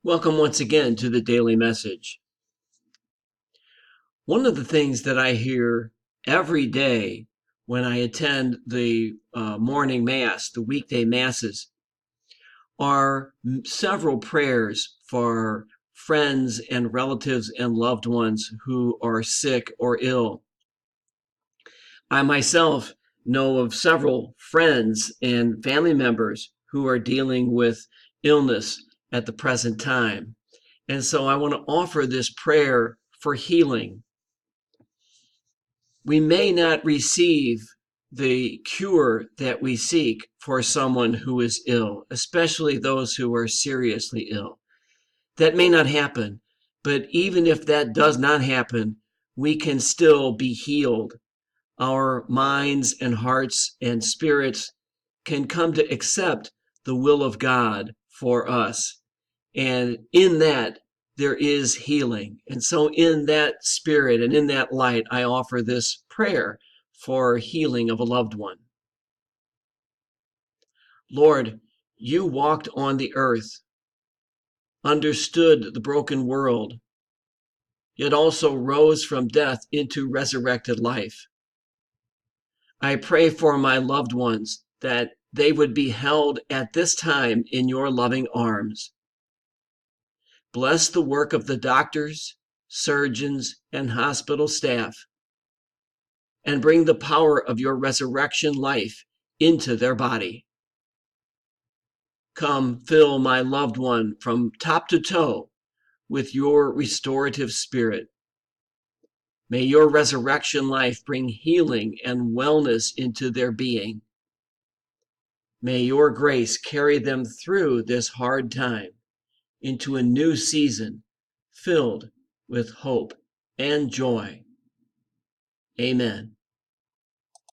Welcome once again to the Daily Message. One of the things that I hear every day when I attend the morning mass, the weekday masses, are several prayers for friends and relatives and loved ones who are sick or ill. I myself know of several friends and family members who are dealing with illness at the present time. And so I want to offer this prayer for healing. We may not receive the cure that we seek for someone who is ill, especially those who are seriously ill. That may not happen, but even if that does not happen, we can still be healed. Our minds and hearts and spirits can come to accept the will of God for us. And in that, there is healing. And so in that spirit and in that light, I offer this prayer for healing of a loved one. Lord, you walked on the earth, understood the broken world, yet also rose from death into resurrected life. I pray for my loved ones that they would be held at this time in your loving arms. Bless the work of the doctors, surgeons, and hospital staff, and bring the power of your resurrection life into their body. Come, fill my loved one from top to toe with your restorative spirit. May your resurrection life bring healing and wellness into their being. May your grace carry them through this hard time into a new season filled with hope and joy. Amen.